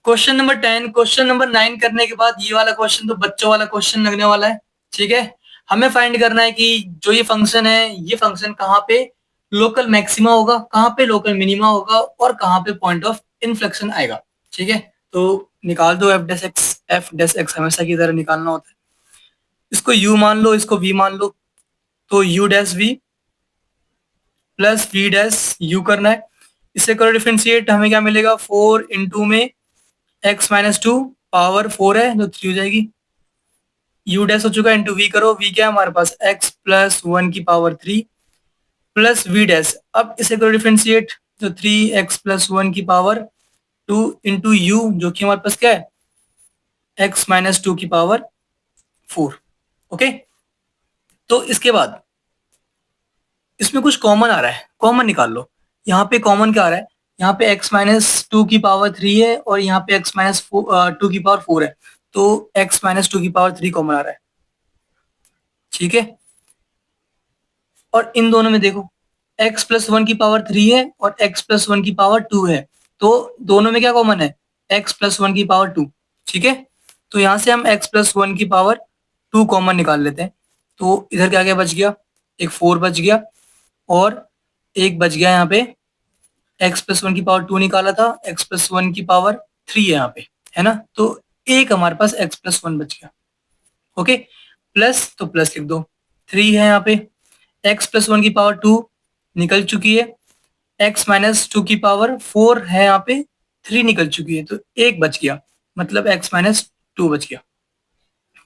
Question number 10, question number 9 करने के बाद ये वाला क्वेश्चन तो बच्चों वाला क्वेश्चन लगने वाला है। ठीक है, हमें फाइंड करना है कि जो ये फंक्शन है, ये फंक्शन कहाँ पे लोकल मैक्सिमा होगा, कहाँ पे लोकल मिनिमा होगा और कहाँ पे पॉइंट ऑफ इन्फ्लेक्शन आएगा। ठीक है, तो निकाल दो F dash x. F dash x हमेशा की तरह निकालना होता है। इसको यू मान लो, इसको वी मान लो, तो U dash V plus V dash U करना है। इससे करो डिफरेंशिएट, हमें क्या मिलेगा, 4 इंटू में एक्स माइनस टू, पावर 4 है तो 3 हो जाएगी। यू डैश हो चुका है, इंटू वी करो, वी क्या है हमारे पास, एक्स प्लस 1 की पावर 3 प्लस वी डैश। अब इसे करो डिफरेंशिएट, तो 3 एक्स प्लस 1 की पावर 2 इंटू यू, जो कि हमारे पास क्या है, एक्स माइनस 2 की पावर 4। ओके, तो इसके बाद इसमें कुछ कॉमन आ रहा है, कॉमन निकाल लो। यहाँ पे कॉमन क्या आ रहा है, यहाँ पे x माइनस टू की पावर 3 है और यहाँ पे x माइनस टू की पावर 4 है, तो x माइनस टू की पावर 3 कॉमन आ रहा है। ठीक है, और इन दोनों में देखो, x प्लस 1 की पावर 3 है और x प्लस 1 की पावर 2 है, तो दोनों में क्या कॉमन है, x प्लस 1 की पावर 2। ठीक है, तो यहाँ से हम x प्लस 1 की पावर 2 कॉमन निकाल लेते हैं। तो इधर क्या क्या बच गया, एक 4 बच गया और एक बच गया यहाँ पे, एक्स प्लस 1 की पावर 2 निकाला था, एक्स प्लस 1 की पावर 3 है यहाँ पे, है ना, तो एक हमारे पास एक्स प्लस 1 बच गया। ओके, प्लस तो प्लस लिख दो, 3 है यहाँ पे, एक्स प्लस 1 की पावर 2 निकल चुकी है, एक्स माइनस 2 की पावर 4 है यहाँ पे, 3 निकल चुकी है, तो एक बच गया, मतलब एक्स माइनस 2 बच गया।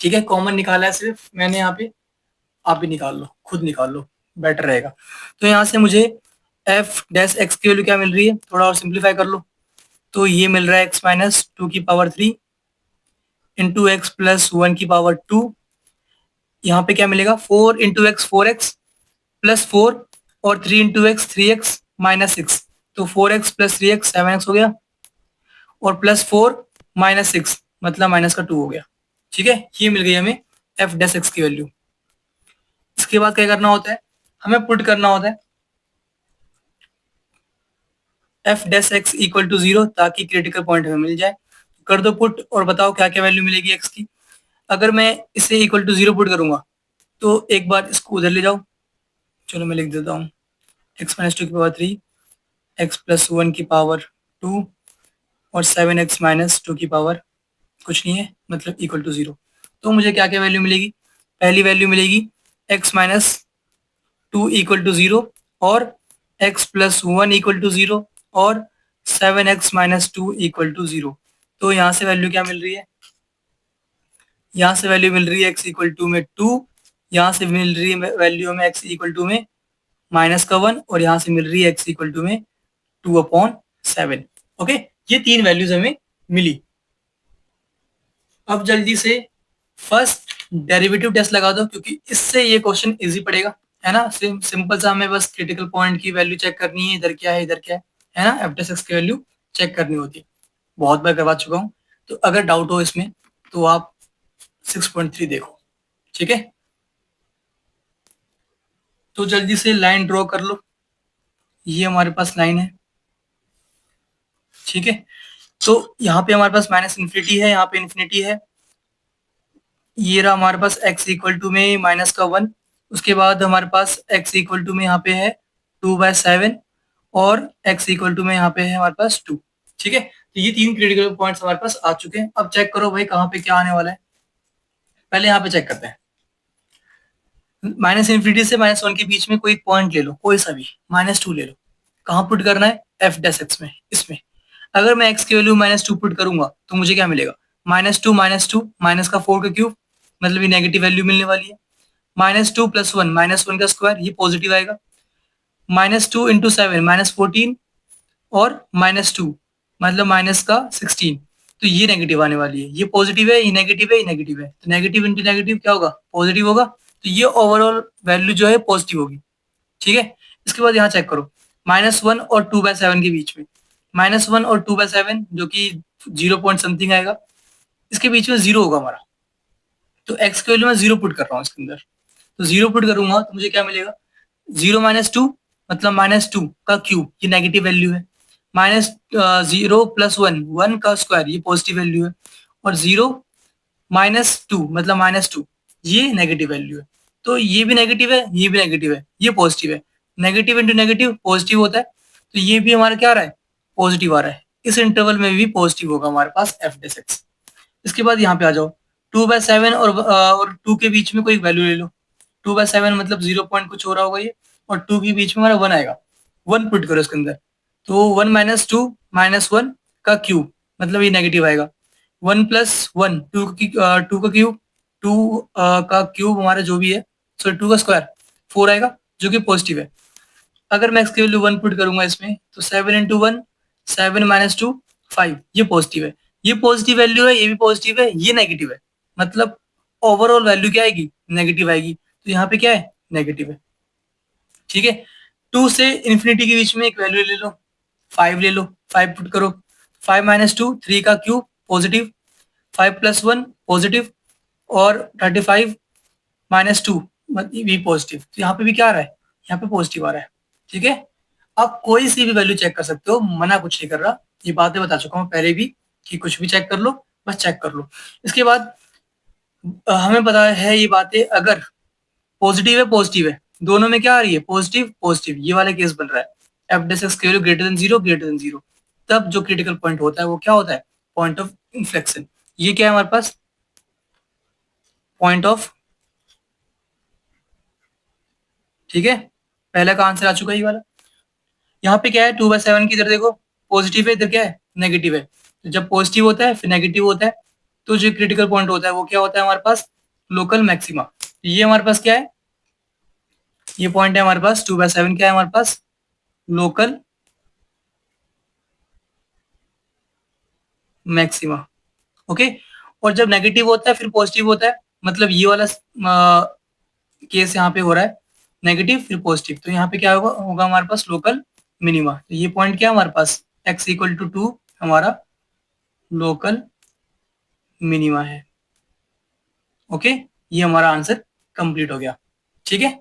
ठीक है, कॉमन निकाला है सिर्फ मैंने यहाँ पे, आप भी निकाल लो, खुद निकाल लो, बेटर रहेगा। तो यहाँ से मुझे एफ डैश एक्स की वैल्यू क्या मिल रही है, थोड़ा और सिंप्लीफाई कर लो, तो ये मिल रहा है एक्स माइनस 2 की पावर 3 इंटू एक्स प्लस 1 की पावर 2। यहाँ पे क्या मिलेगा, 4 इंटू एक्स 4x प्लस 4 और 3 इंटू एक्स 3x माइनस 6, तो 4x प्लस 3x 7x हो गया और प्लस 4 माइनस 6 मतलब माइनस का 2 हो गया। ठीक है, ये मिल गई हमें एफ डैश एक्स की वैल्यू। इसके बाद क्या करना होता है, हमें पुट करना होता है F dash X equal to 0, ताकि क्रिटिकल पॉइंट हमें मिल जाए। कर दो पुट और बताओ क्या क्या वैल्यू मिलेगी एक्स की। अगर मैं इसे इक्वल टू 0 पुट करूंगा, तो एक बार इसको उधर ले जाओ, चलो मैं लिख देता हूँ, एक्स माइनस टू की पावर 3, एक्स प्लस 1 की पावर 2 और 7x माइनस 2 की पावर कुछ नहीं है, मतलब इक्वल टू 0। तो मुझे क्या क्या वैल्यू मिलेगी, पहली वैल्यू मिलेगी एक्स माइनस 2 इक्वल टू 0 और एक्स प्लस 1 इक्वल टू 0 और 7x माइनस 2 इक्वल टू 0। तो यहाँ से वैल्यू क्या मिल रही है, यहाँ से वैल्यू मिल रही है x इक्वल टू में 2, यहाँ से मिल रही है वैल्यू में x इक्वल टू में माइनस का 1 और यहाँ से मिल रही है x इक्वल टू में 2/7। ओके, ये तीन वैल्यूज हमें मिली। अब जल्दी से फर्स्ट डेरिवेटिव टेस्ट लगा दो, क्योंकि इससे ये क्वेश्चन इजी पड़ेगा, है ना। सिंपल सा हमें बस क्रिटिकल पॉइंट की वैल्यू चेक करनी है, इधर क्या है इधर क्या है ना, एफ एक्स की वैल्यू चेक करनी होती है। बहुत बार करवा चुका हूँ, तो अगर डाउट हो इसमें तो आप 6.3 देखो। ठीक है, तो जल्दी से लाइन ड्रॉ कर लो, ये हमारे पास लाइन है। ठीक है, तो यहाँ पे हमारे पास माइनस इन्फिनिटी है, यहाँ पे इन्फिनिटी है, ये रहा हमारे पास x इक्वल टू में माइनस का 1, उसके बाद हमारे पास x इक्वल टू में यहाँ पे है 2/7 और x इक्वल टू में यहाँ पे है हमारे पास 2। ठीक है, तो ये तीन क्रिटिकल पॉइंट्स हमारे पास आ चुके हैं। अब चेक करो भाई कहाँ पे क्या आने वाला है, पहले यहाँ पे चेक करते हैं। माइनस इन्फिनिटी से -1 के बीच में कोई पॉइंट ले लो, कोई सा भी, -2 ले लो, कहाँ पुट करना है, एफ डैश एक्स में, इसमें। अगर मैं x की वैल्यू -2 पुट करूंगा तो मुझे क्या मिलेगा, -2 माइनस का 4 का क्यूब, मतलब ये नेगेटिव वैल्यू मिलने वाली है। -2 + 1 -1 का स्क्वायर, ये पॉजिटिव आएगा। -2 × 7 -14 और -2 मतलब माइनस का 16, तो ये नेगेटिव आने वाली है। ये पॉजिटिव है, ये नेगेटिव है, ये नेगेटिव है, तो नेगेटिव इंटू नेगेटिव क्या होगा, पॉजिटिव होगा, तो ये ओवरऑल वैल्यू जो है पॉजिटिव होगी। ठीक है, इसके बाद यहाँ चेक करो, -1 और 2/7 के बीच में, -1 और 2/7 जो कि 0 पॉइंट समथिंग आएगा, इसके बीच में 0 होगा हमारा, तो x की वैल्यू मैं 0 पुट कर रहा हूँ इसके अंदर, तो 0 पुट करूंगा तो मुझे क्या मिलेगा, 0 - 2 मतलब -2 का क्यूब, ये नेगेटिव वैल्यू है, माइनस 0 + 1 का स्क्वायर ये पॉजिटिव वैल्यू है, और 0 - 2 मतलब -2 ये नेगेटिव वैल्यू है। तो ये भी नेगेटिव है, ये भी नेगेटिव है, ये पॉजिटिव है। नेगेटिव इंटू नेगेटिव पॉजिटिव होता है, तो ये भी हमारा क्या आ रहा है, पॉजिटिव आ रहा है। इस इंटरवल में भी पॉजिटिव होगा हमारे पास f(x). इसके बाद यहाँ पे आ जाओ, 2/7 और 2 के बीच में कोई वैल्यू ले लो। 2/7 मतलब 0 पॉइंट कुछ हो रहा होगा ये, और 2 के बीच में हमारा 1 आएगा। 1 पुट करो इसके अंदर, तो 1 - 2 - 1 का क्यूब मतलब ये नेगेटिव आएगा। 1 + 1 2 का क्यूब, 2 का क्यूब हमारा जो भी है, सॉरी 2 का स्क्वायर 4 आएगा जो कि पॉजिटिव है। अगर मैं इसकी वैल्यू 1 पुट करूंगा इसमें, तो 7 × 1 7 - 2 5 ये पॉजिटिव है। ये पॉजिटिव वैल्यू है, ये भी पॉजिटिव है, ये नेगेटिव है, मतलब ओवरऑल वैल्यू क्या आएगी, नेगेटिव आएगी। तो यहाँ पे क्या है, नेगेटिव है। ठीक है, 2 से इन्फिनिटी के बीच में एक वैल्यू ले लो, 5 ले लो, 5 पुट करो। 5 - 2 3 का क्यूब पॉजिटिव, 5 + 1 पॉजिटिव, और 35 - 2 भी पॉजिटिव। तो यहाँ पे भी क्या आ रहा है, यहाँ पे पॉजिटिव आ रहा है। ठीक है, आप कोई सी भी वैल्यू चेक कर सकते हो, मना कुछ नहीं कर रहा। ये बातें बता चुका हूँ पहले भी कि कुछ भी चेक कर लो, बस चेक कर लो। इसके बाद हमें पता है ये बातें, अगर पॉजिटिव है, दोनों में क्या आ रही है, पॉजिटिव पॉजिटिव, ये वाला केस बन रहा है। f(x) की वैल्यू greater than 0, तब जो क्रिटिकल पॉइंट होता है वो क्या होता है, पॉइंट ऑफ इन्फ्लेक्शन। ये क्या है हमारे पास, पॉइंट ऑफ, ठीक है, पहला का आंसर आ चुका है ये वाला। यहाँ पे क्या है, 2/7 की इधर देखो पॉजिटिव है, इधर क्या है, नेगेटिव है। तो जब पॉजिटिव होता है फिर नेगेटिव होता है, तो जो क्रिटिकल पॉइंट होता है वो क्या होता है हमारे पास, लोकल मैक्सिमा। ये हमारे पास क्या है, ये पॉइंट है हमारे पास 2/7 क्या है हमारे पास, लोकल मैक्सिमा। ओके, और जब नेगेटिव होता है फिर पॉजिटिव होता है, मतलब ये वाला केस यहाँ पे हो रहा है, नेगेटिव फिर पॉजिटिव। तो यहाँ पे क्या होगा, हमारे पास लोकल मिनिमा। तो ये पॉइंट क्या है हमारे पास, x = 2 हमारा लोकल मिनिमा है। ओके, ये हमारा आंसर कंप्लीट हो गया। ठीक है।